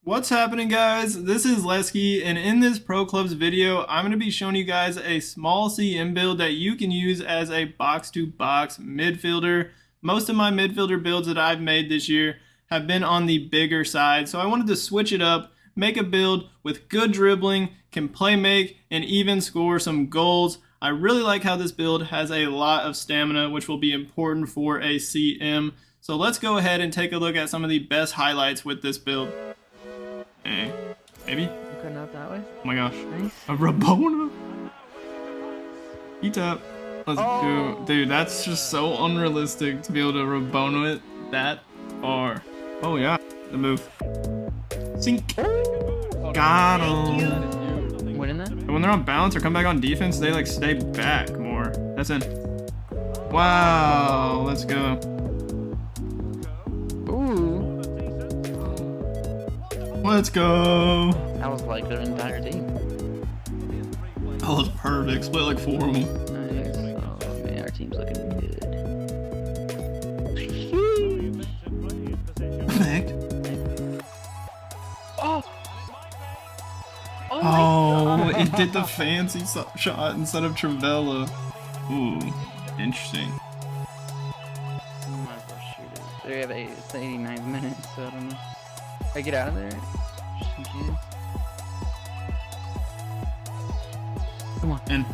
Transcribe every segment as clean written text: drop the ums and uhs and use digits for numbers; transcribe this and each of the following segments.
What's happening, guys? This is Lesky, and in this Pro Clubs video, I'm going to be showing you guys a small CM build that you can use as a box-to-box midfielder. Most of my midfielder builds that I've made this year have been on the bigger side, so I wanted to switch it up, make a build with good dribbling, can play make, and even score some goals. I really like how this build has a lot of stamina, which will be important for a CM. So let's go ahead and take a look at some of the best highlights with this build. Maybe? Cutting out that way. Oh my gosh. Nice. A Rabona? E-tap. Let's go. Dude, that's just so unrealistic to be able to Rabona it that far. Oh yeah. The move. Sink. Got him. Winning that? When they're on balance or come back on defense, they like stay back more. That's in. Wow. Let's go. Ooh. Let's go. That was like their entire team. That was perfect. Split like 4 of them. Nice. Oh man, our team's looking good. Perfect. Oh! Oh, it did the fancy shot instead of Travella. Ooh, interesting. Might as well shoot it. They have it's the 89th minute, so I don't know. I get out of there. Just in case. Come on. And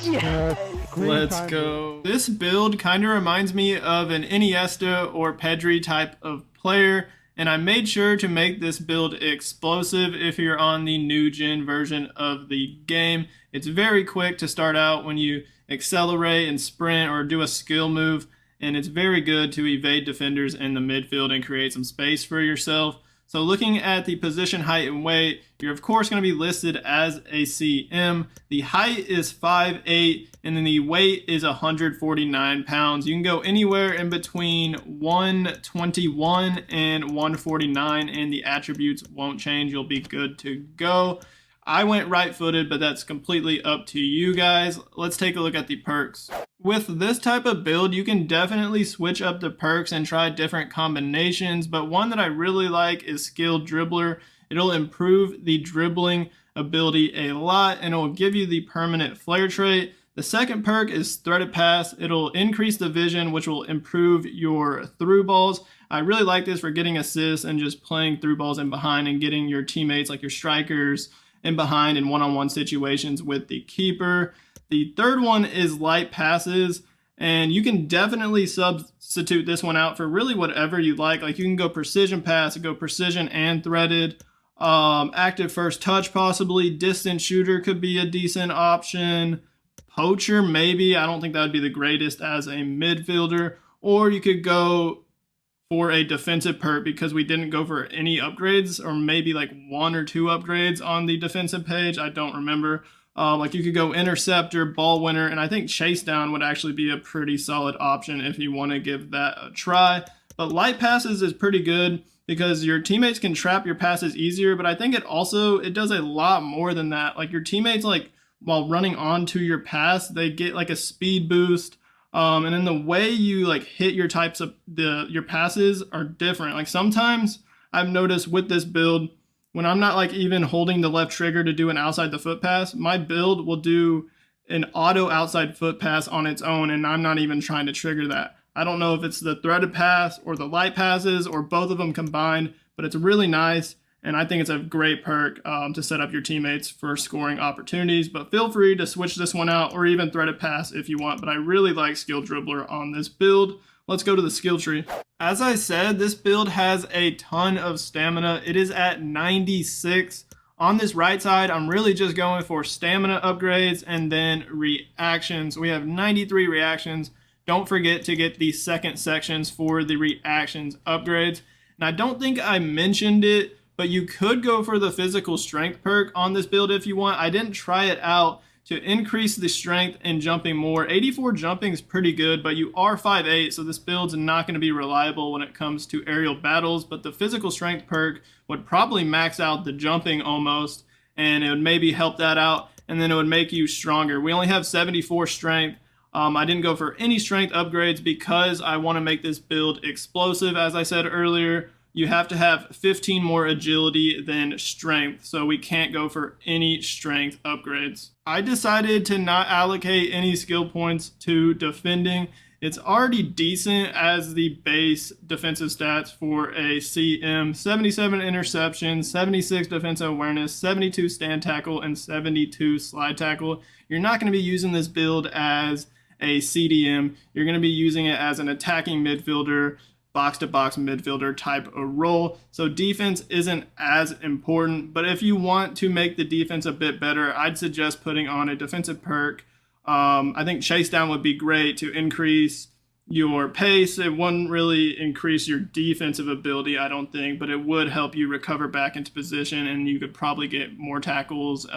Yes! let's go. This build kind of reminds me of an Iniesta or Pedri type of player, and I made sure to make this build explosive if you're on the new gen version of the game. It's very quick to start out when you accelerate and sprint or do a skill move, and it's very good to evade defenders in the midfield and create some space for yourself. So looking at the position height and weight, you're of course going to be listed as a CM. The height is 5'8", and then the weight is 149 pounds. You can go anywhere in between 121 and 149, and the attributes won't change. You'll be good to go. I went right-footed, but that's completely up to you guys. Let's take a look at the perks. With this type of build, you can definitely switch up the perks and try different combinations, but one that I really like is Skilled Dribbler. It'll improve the dribbling ability a lot, and it will give you the permanent flare trait. The second perk is Threaded Pass. It'll increase the vision, which will improve your through balls. I really like this for getting assists and just playing through balls in behind and getting your teammates, like your strikers, in behind in one-on-one situations with the keeper. The third one is Light Passes, and you can definitely substitute this one out for really whatever you like. Like you can go Precision Pass, go Precision and Threaded, Active First Touch possibly, Distant Shooter could be a decent option, Poacher maybe. I don't think that would be the greatest as a midfielder, or you could go for a defensive perk because we didn't go for any upgrades, or maybe like 1 or 2 upgrades on the defensive page. I don't remember. Like you could go Interceptor, Ball Winner, and I think Chase Down would actually be a pretty solid option if you want to give that a try. But Light Passes is pretty good because your teammates can trap your passes easier, but I think it does a lot more than that. Like your teammates, like while running onto your pass, they get like a speed boost. And then the way you like hit your types of your passes are different. Like sometimes I've noticed with this build, when I'm not like even holding the left trigger to do an outside the foot pass, my build will do an auto outside foot pass on its own, and I'm not even trying to trigger that. I don't know if it's the threaded pass or the light passes or both of them combined, but it's really nice. And I think it's a great perk to set up your teammates for scoring opportunities. But feel free to switch this one out or even Threaded Pass if you want. But I really like Skilled Dribbler on this build. Let's go to the skill tree. As I said, this build has a ton of stamina. It is at 96. On this right side, I'm really just going for stamina upgrades and then reactions. We have 93 reactions. Don't forget to get the second sections for the reactions upgrades. And I don't think I mentioned it, but you could go for the physical strength perk on this build if you want. I didn't try it out to increase the strength and jumping more. 84 jumping is pretty good, but you are 5'8", so this build's not going to be reliable when it comes to aerial battles, but the physical strength perk would probably max out the jumping almost, and it would maybe help that out, and then it would make you stronger. We only have 74 strength. I didn't go for any strength upgrades because I want to make this build explosive, as I said earlier. you have to have 15 more agility than strength, so we can't go for any strength upgrades. I decided to not allocate any skill points to defending. It's already decent as the base defensive stats for a CM: 77 interception, 76 defensive awareness, 72 stand tackle, and 72 slide tackle. You're not going to be using this build as a CDM. You're going to be using it as an attacking midfielder, box-to-box midfielder type of role. So defense isn't as important, but if you want to make the defense a bit better, I'd suggest putting on a defensive perk. I think chase down would be great to increase your pace. It wouldn't really increase your defensive ability, I don't think, but it would help you recover back into position, and you could probably get more tackles,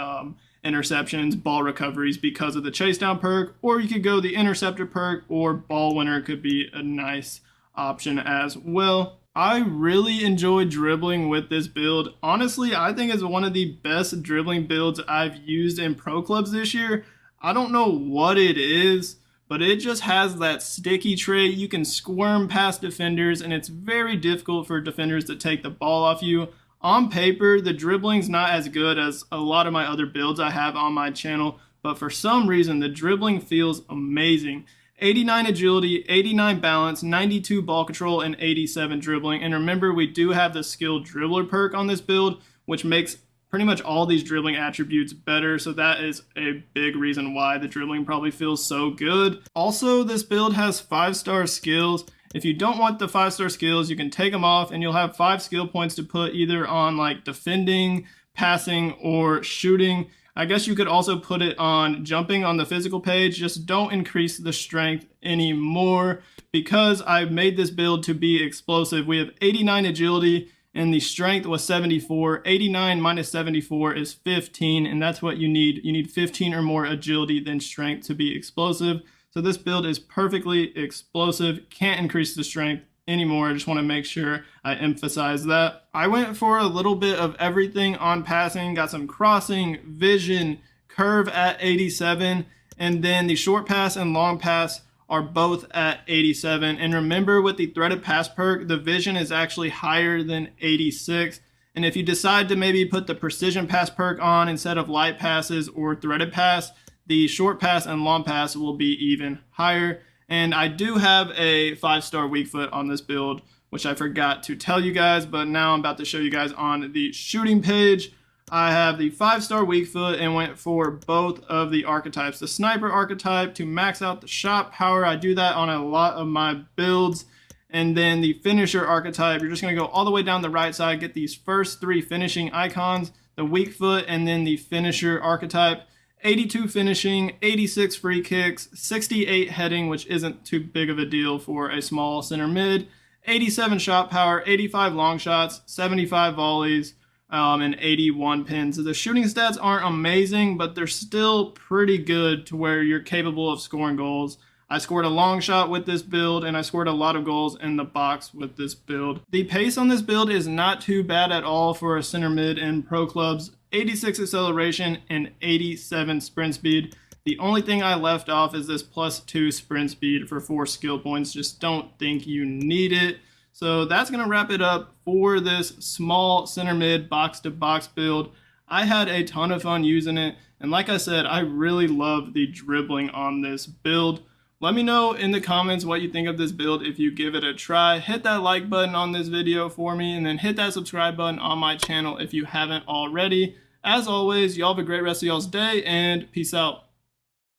interceptions, ball recoveries because of the chase down perk. Or you could go the interceptor perk, or ball winner could be a nice option as well. I really enjoy dribbling with this build. Honestly, I think it's one of the best dribbling builds I've used in pro clubs this year. I don't know what it is, but it just has that sticky trait. You can squirm past defenders, and it's very difficult for defenders to take the ball off you. On paper, the dribbling's not as good as a lot of my other builds I have on my channel, but for some reason, the dribbling feels amazing. 89 agility, 89 balance, 92 ball control, and 87 dribbling. And remember, we do have the skilled dribbler perk on this build, which makes pretty much all these dribbling attributes better, so that is a big reason why the dribbling probably feels so good. Also, this build has 5-star skills. If you don't want the 5-star skills, you can take them off and you'll have 5 skill points to put either on like defending, passing, or shooting. I guess you could also put it on jumping on the physical page. Just don't increase the strength anymore because I made this build to be explosive. We have 89 agility, and the strength was 74. 89 minus 74 is 15, and that's what you need. You need 15 or more agility than strength to be explosive. So this build is perfectly explosive. Can't increase the strength anymore. I just want to make sure I emphasize that. I went for a little bit of everything on passing. Got some crossing, vision, curve at 87, and then the short pass and long pass are both at 87. And remember, with the threaded pass perk, the vision is actually higher than 86. And if you decide to maybe put the precision pass perk on instead of light passes or threaded pass, the short pass and long pass will be even higher. And I do have a 5-star weak foot on this build, which I forgot to tell you guys, but now I'm about to show you guys on the shooting page. I have the 5-star weak foot and went for both of the archetypes. The sniper archetype to max out the shot power. I do that on a lot of my builds. And then the finisher archetype, you're just going to go all the way down the right side, get these first 3 finishing icons, the weak foot, and then the finisher archetype. 82 finishing, 86 free kicks, 68 heading, which isn't too big of a deal for a small center mid, 87 shot power, 85 long shots, 75 volleys, and 81 pins. So the shooting stats aren't amazing, but they're still pretty good to where you're capable of scoring goals. I scored a long shot with this build, and I scored a lot of goals in the box with this build. The pace on this build is not too bad at all for a center mid in pro clubs. 86 acceleration and 87 sprint speed. The only thing I left off is this +2 sprint speed for 4 skill points. Just don't think you need it. So that's going to wrap it up for this small center mid box-to-box build. I had a ton of fun using it, and like I said, I really love the dribbling on this build. Let me know in the comments what you think of this build if you give it a try. Hit that like button on this video for me, and then hit that subscribe button on my channel if you haven't already. As always, y'all have a great rest of y'all's day, and peace out.